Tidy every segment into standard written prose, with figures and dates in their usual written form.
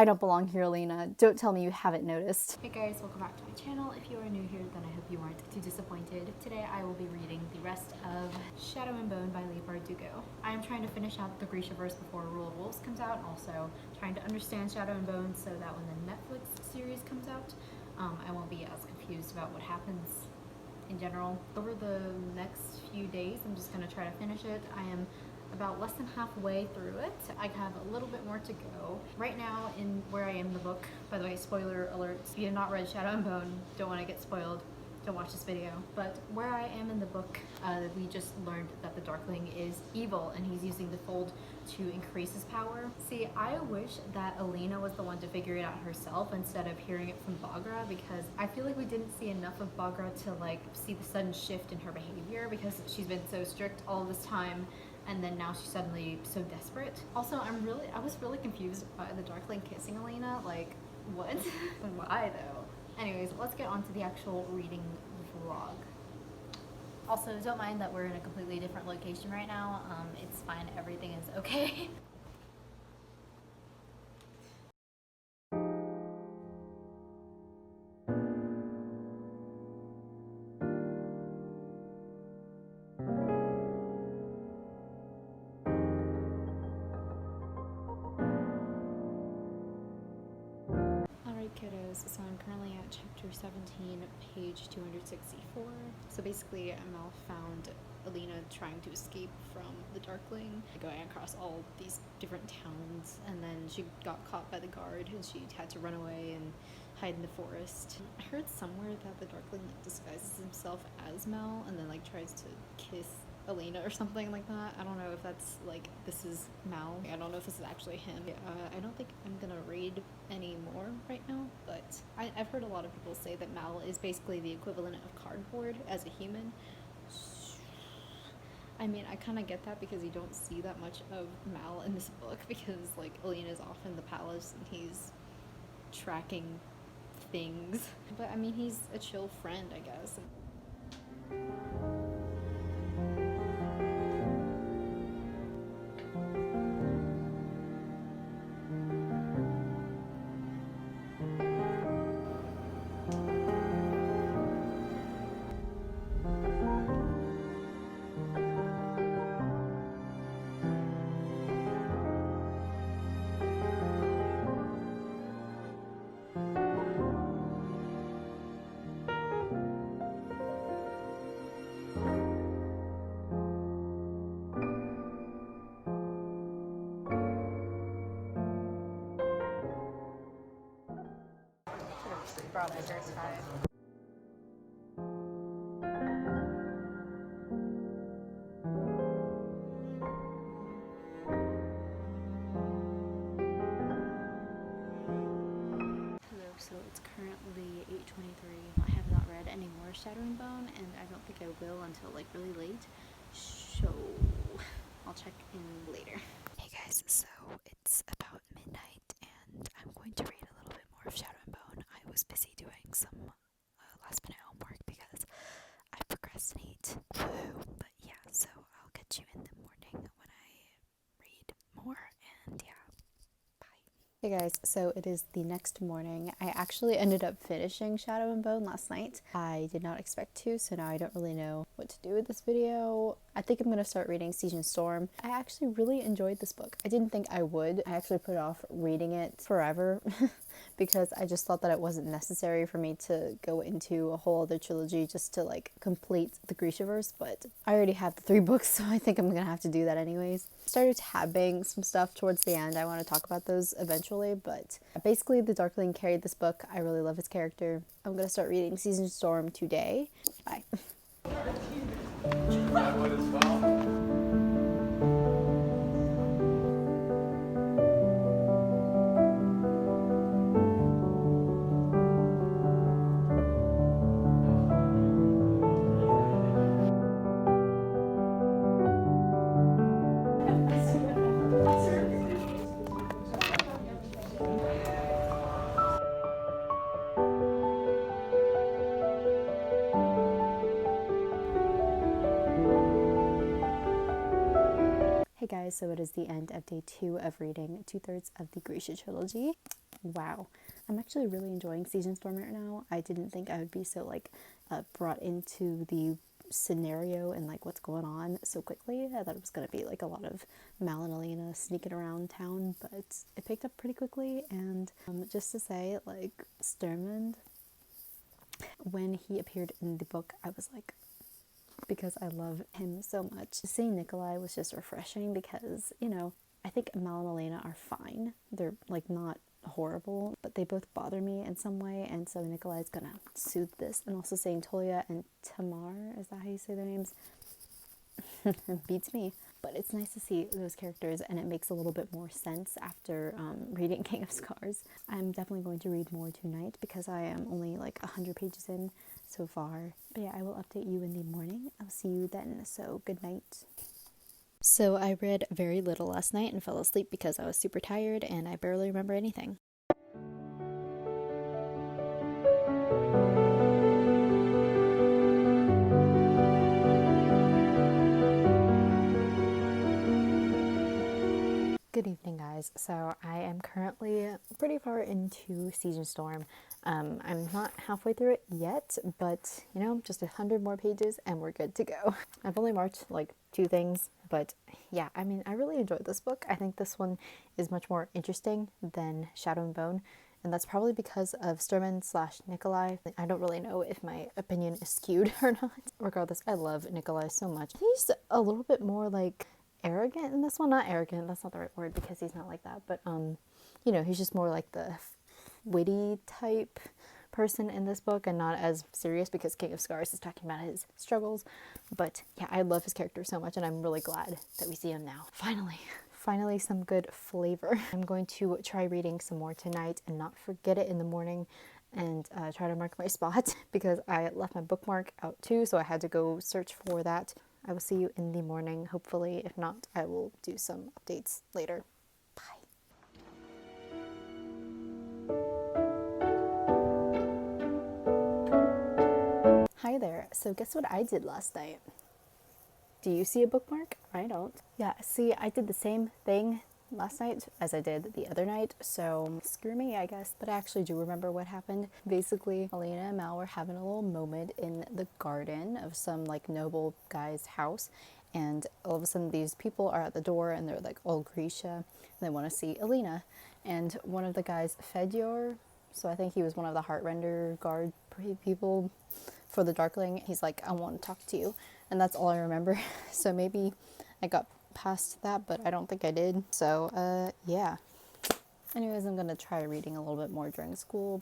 I don't belong here, Alina. Don't tell me you haven't noticed. Hey guys, welcome back to my channel. If you are new here, then I hope you aren't too disappointed. Today I will be reading the rest of Shadow and Bone by Leigh Bardugo. I am trying to finish out the Grishaverse before Rule of Wolves comes out, and also trying to understand Shadow and Bone so that when the Netflix series comes out, I won't be as confused about what happens in general. Over the next few days, I'm just going to try to finish it. I am about less than halfway through it. I have a little bit more to go. Right now, in where I am in the book, by the way, spoiler alert, if you have not read Shadow and Bone, don't want to get spoiled, don't watch this video. But where I am in the book, we just learned that the Darkling is evil and he's using the fold to increase his power. See, I wish that Alina was the one to figure it out herself instead of hearing it from Baghra, because I feel like we didn't see enough of Baghra to like see the sudden shift in her behavior, because she's been so strict all this time and then now she's suddenly so desperate. Also, I was really confused by the Darkling kissing Alina. Like, what? Why though? Anyways, let's get on to the actual reading vlog. Also, don't mind that we're in a completely different location right now. It's fine, everything is okay. Kiddos, so I'm currently at chapter 17, page 264. So basically, Mel found Alina trying to escape from the Darkling, going across all these different towns, and then she got caught by the guard and she had to run away and hide in the forest. I heard somewhere that the Darkling like disguises himself as Mel and then like tries to kiss Alina or something like that. I don't know if that's like, this is Mal. I don't know if this is actually him. I don't think I'm gonna read any more right now, but I've heard a lot of people say that Mal is basically the equivalent of cardboard as a human. I mean, I kind of get that because you don't see that much of Mal in this book because like Alina's off in the palace and he's tracking things. But I mean, he's a chill friend, I guess. Brought Edgar's five. Hello, so it's currently 8:23. I have not read any more Shadow and Bone, and I don't think I will until like really late. So I'll check in later. Hey guys, so it's about midnight, and I'm going to read a little bit more of Shadow and Bone. I was busy doing some last minute homework because I procrastinate. But yeah, so I'll catch you in the morning when I read more, and yeah, bye. Hey guys, so it is the next morning. I actually ended up finishing Shadow and Bone last night. I did not expect to, so now I don't really know what to do with this video. I think I'm going to start reading Siege and Storm. I actually really enjoyed this book. I didn't think I would. I actually put off reading it forever because I just thought that it wasn't necessary for me to go into a whole other trilogy just to like complete the Grishaverse, but I already have the 3 books, so I think I'm gonna have to do that anyways. I started tabbing some stuff towards the end. I want to talk about those eventually, but basically the Darkling carried this book. I really love his character. I'm gonna start reading Siege and Storm today. Bye. Hey guys, so it is the end of day 2 of reading 2/3 of the Grisha trilogy. Wow. I'm actually really enjoying Season Storm right now. I didn't think I would be so like brought into the scenario and like what's going on so quickly. I thought it was going to be like a lot of Mal and Alina sneaking around town, but it picked up pretty quickly. And just to say, like, Sturmund, when he appeared in the book, I was like, because I love him so much. Seeing Nikolai was just refreshing because, you know, I think Mal and Alina are fine. They're like not horrible, but they both bother me in some way, and so Nikolai's gonna soothe this. And also seeing Tolia and Tamar, is that how you say their names? Beats me. But it's nice to see those characters, and it makes a little bit more sense after reading King of Scars. I'm definitely going to read more tonight because I am only like 100 pages in so far. But yeah, I will update you in the morning. I'll see you then. So good night. So I read very little last night and fell asleep because I was super tired and I barely remember anything. Good evening, guys. So I am currently pretty far into Season Storm. I'm not halfway through it yet, but you know, just 100 more pages and we're good to go. I've only marked like 2 things, but yeah, I mean, I really enjoyed this book. I think this one is much more interesting than Shadow and Bone, and that's probably because of Sturmund / Nikolai. I don't really know if my opinion is skewed or not. Regardless, I love Nikolai so much. He's a little bit more like arrogant in this one. Not arrogant, that's not the right word because he's not like that, but you know, he's just more like the witty type person in this book and not as serious because King of Scars is talking about his struggles. But yeah, I love his character so much and I'm really glad that we see him now. Finally some good flavor. I'm going to try reading some more tonight and not forget it in the morning, and try to mark my spot because I left my bookmark out too, so I had to go search for that. I will see you in the morning, hopefully. If not, I will do some updates later. Bye. Hi there. So guess what I did last night? Do you see a bookmark? I don't. Yeah, see, I did the same thing last night as I did the other night, so screw me, I guess. But I actually do remember what happened. Basically, Alina and Mal were having a little moment in the garden of some like noble guy's house, and all of a sudden these people are at the door and they're like all Grisha and they want to see Alina. And one of the guys, Fedyor, so I think he was one of the Heartrender guard people for the Darkling, he's like, I want to talk to you. And that's all I remember. So maybe I got past that, but I don't think I did. So, yeah. Anyways, I'm going to try reading a little bit more during school.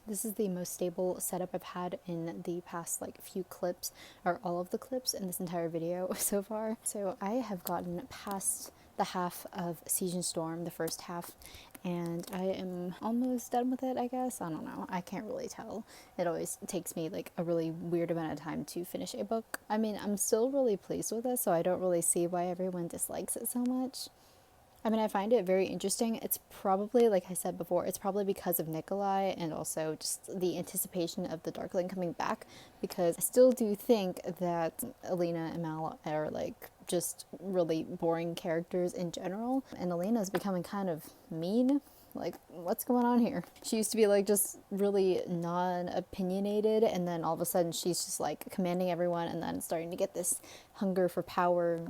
This is the most stable setup I've had in the past like few clips, or all of the clips in this entire video so far. So I have gotten past the half of Season Storm, the first half, and I am almost done with it, I guess. I don't know. I can't really tell. It always takes me like a really weird amount of time to finish a book. I mean, I'm still really pleased with it, so I don't really see why everyone dislikes it so much. I mean, I find it very interesting. It's probably, like I said before, it's probably because of Nikolai and also just the anticipation of the Darkling coming back, because I still do think that Alina and Mal are like just really boring characters in general, and Alina is becoming kind of mean. Like, what's going on here? She used to be like just really non-opinionated, and then all of a sudden she's just like commanding everyone and then starting to get this hunger for power.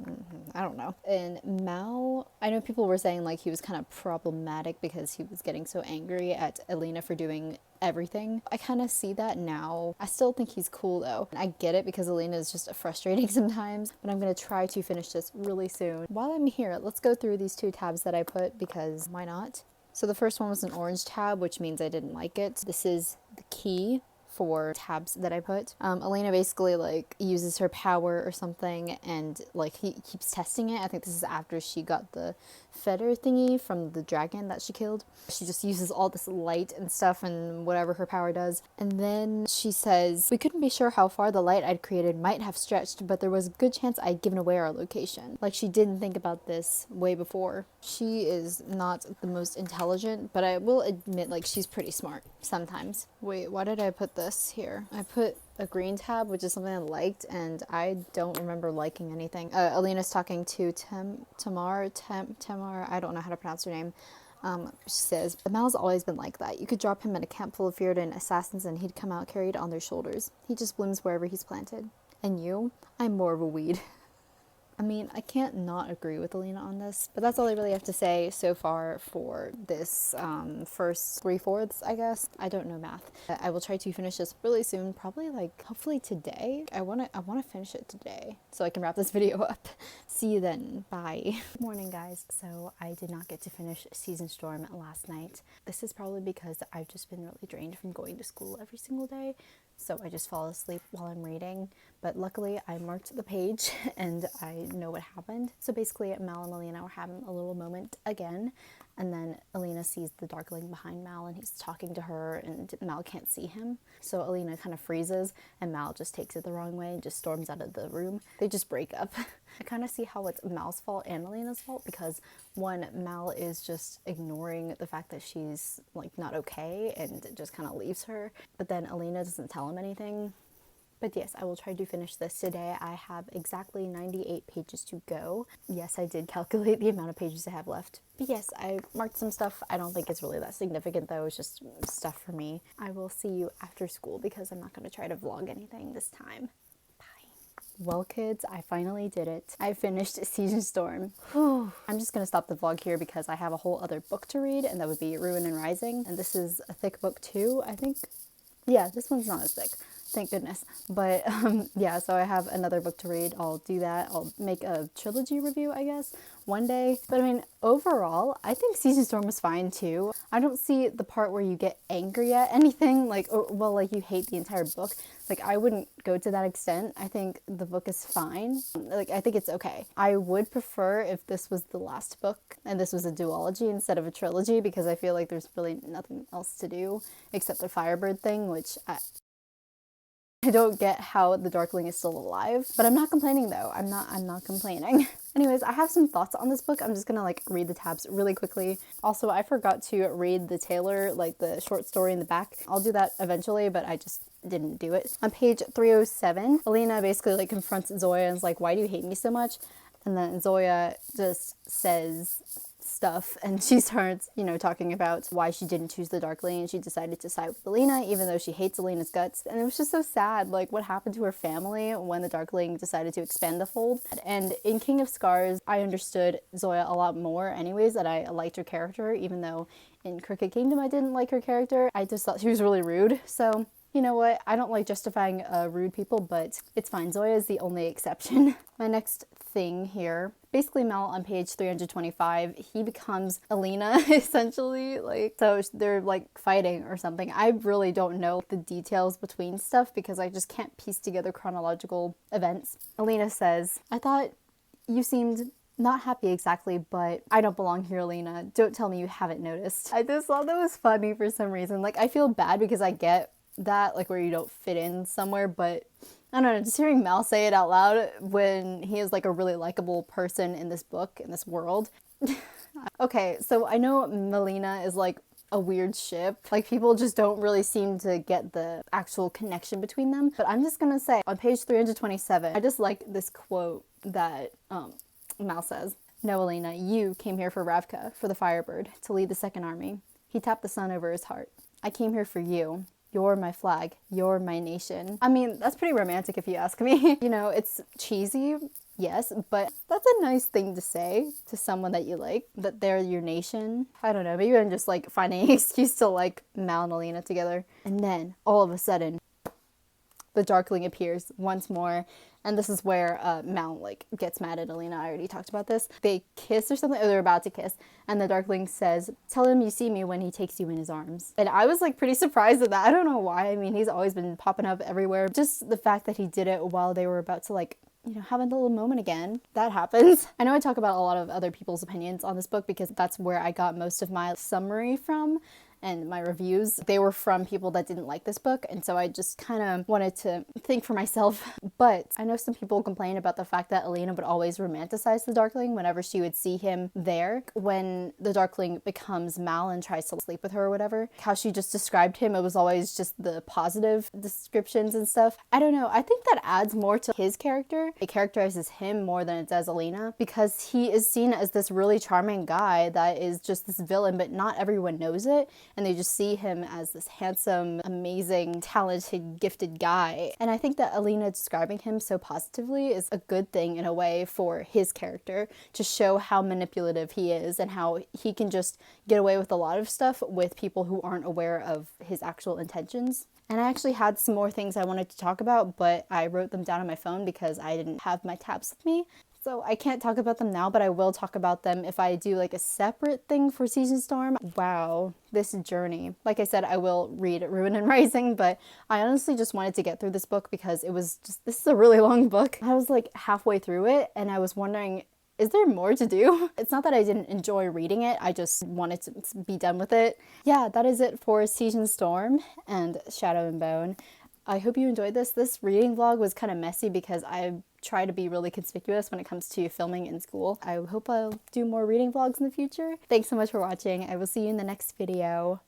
I don't know. And Mao, I know people were saying like he was kind of problematic because he was getting so angry at Alina for doing everything. I kind of see that now. I still think he's cool though. I get it because Alina is just frustrating sometimes, but I'm going to try to finish this really soon. While I'm here, let's go through these 2 tabs that I put because why not? So the first one was an orange tab, which means I didn't like it. This is the key for tabs that I put. Alina basically like uses her power or something, and like he keeps testing it. I think this is after she got the feather thingy from the dragon that she killed. She just uses all this light and stuff and whatever her power does. And then she says, we couldn't be sure how far the light I'd created might have stretched, but there was a good chance I'd given away our location. Like she didn't think about this way before. She is not the most intelligent, but I will admit like she's pretty smart sometimes. Wait, why did I put the this here. I put a green tab, which is something I liked, and I don't remember liking anything. Alina's talking to Tamar, I don't know how to pronounce her name. She says, Mal's always been like that. You could drop him in a camp full of feared assassins and he'd come out carried on their shoulders. He just blooms wherever he's planted. And you? I'm more of a weed. I mean, I can't not agree with Alina on this, but that's all I really have to say so far for this first 3/4, I guess. I don't know math. I will try to finish this really soon, probably like hopefully today. I want to finish it today so I can wrap this video up. See you then. Bye. Morning, guys. So I did not get to finish Season Storm last night. This is probably because I've just been really drained from going to school every single day. So I just fall asleep while I'm reading, but luckily I marked the page and I know what happened. So basically Mal and Alina were having a little moment again, and then Alina sees the Darkling behind Mal and he's talking to her and Mal can't see him. So Alina kind of freezes and Mal just takes it the wrong way and just storms out of the room. They just break up. I kind of see how it's Mal's fault and Alina's fault because one, Mal is just ignoring the fact that she's like not okay and just kind of leaves her, but then Alina doesn't tell him anything. But yes, I will try to finish this today. I have exactly 98 pages to go. Yes, I did calculate the amount of pages I have left. But yes, I marked some stuff. I don't think it's really that significant though. It's just stuff for me. I will see you after school because I'm not going to try to vlog anything this time. Well, kids, I finally did it. I finished Season Storm. I'm just gonna stop the vlog here because I have a whole other book to read, and that would be Ruin and Rising. And this is a thick book too, I think. Yeah, this one's not as thick. Thank goodness. But yeah, so I have another book to read. I'll do that. I'll make a trilogy review, I guess, one day. But I mean, overall, I think Season Storm was fine too. I don't see the part where you get angry at anything, like, or, well, like you hate the entire book. Like, I wouldn't go to that extent. I think the book is fine. Like, I think it's okay. I would prefer if this was the last book and this was a duology instead of a trilogy because I feel like there's really nothing else to do except the Firebird thing, which I don't get how the Darkling is still alive, but I'm not complaining though. I'm not complaining. Anyways, I have some thoughts on this book. I'm just gonna like read the tabs really quickly. Also, I forgot to read the Taylor, like the short story in the back. I'll do that eventually, but I just didn't do it. On page 307, Alina basically like confronts Zoya and is like, why do you hate me so much? And then Zoya just says stuff and she starts, you know, talking about why she didn't choose the Darkling and she decided to side with Alina even though she hates Alina's guts. And it was just so sad, like what happened to her family when the Darkling decided to expand the fold. And in King of Scars, I understood Zoya a lot more anyways, that I liked her character, even though in Crooked Kingdom I didn't like her character. I just thought she was really rude. So you know what, I don't like justifying rude people, but it's fine. Zoya is the only exception. My next thing here, basically Mal on page 325, he becomes Alina essentially, like, so they're like fighting or something. I really don't know the details between stuff because I just can't piece together chronological events. Alina says, I thought you seemed not happy exactly, but I don't belong here, Alina. Don't tell me you haven't noticed. I just thought that was funny for some reason. Like, I feel bad because I get that, like, where you don't fit in somewhere, but I don't know, just hearing Mal say it out loud when he is like a really likable person in this book, in this world. Okay, so I know Melina is like a weird ship. Like, people just don't really seem to get the actual connection between them. But I'm just gonna say, on page 327, I just like this quote that Mal says. No, Alina, you came here for Ravka, for the Firebird, to lead the Second Army. He tapped the sun over his heart. I came here for you. You're my flag. You're my nation. I mean, that's pretty romantic if you ask me. You know, it's cheesy, yes, but that's a nice thing to say to someone that you like, that they're your nation. I don't know, maybe I'm just like finding an excuse to like Mal and Alina together. And then, all of a sudden, the Darkling appears once more. And this is where Mal like gets mad at Alina. I already talked about this. They kiss or something, or they're about to kiss. And the Darkling says, tell him you see me when he takes you in his arms. And I was like pretty surprised at that. I don't know why. I mean, he's always been popping up everywhere. Just the fact that he did it while they were about to like, you know, have a little moment again. That happens. I know I talk about a lot of other people's opinions on this book because that's where I got most of my summary from. and my reviews, they were from people that didn't like this book, and so I just kind of wanted to think for myself. But I know some people complain about the fact that Alina would always romanticize the Darkling whenever she would see him there. When the Darkling becomes Mal and tries to sleep with her or whatever, how she just described him, it was always just the positive descriptions and stuff. I don't know, I think that adds more to his character. It characterizes him more than it does Alina, because he is seen as this really charming guy that is just this villain, but not everyone knows it, and they just see him as this handsome, amazing, talented, gifted guy. And I think that Alina describing him so positively is a good thing in a way for his character, to show how manipulative he is and how he can just get away with a lot of stuff with people who aren't aware of his actual intentions. And I actually had some more things I wanted to talk about, but I wrote them down on my phone because I didn't have my tabs with me. So I can't talk about them now, but I will talk about them if I do like a separate thing for Season Storm. Wow, this journey. Like I said, I will read Ruin and Rising, but I honestly just wanted to get through this book because it was just, this is a really long book. I was like halfway through it and I was wondering, is there more to do? It's not that I didn't enjoy reading it, I just wanted to be done with it. Yeah, that is it for Season Storm and Shadow and Bone. I hope you enjoyed this. This reading vlog was kind of messy because I try to be really conspicuous when it comes to filming in school. I hope I'll do more reading vlogs in the future. Thanks so much for watching. I will see you in the next video.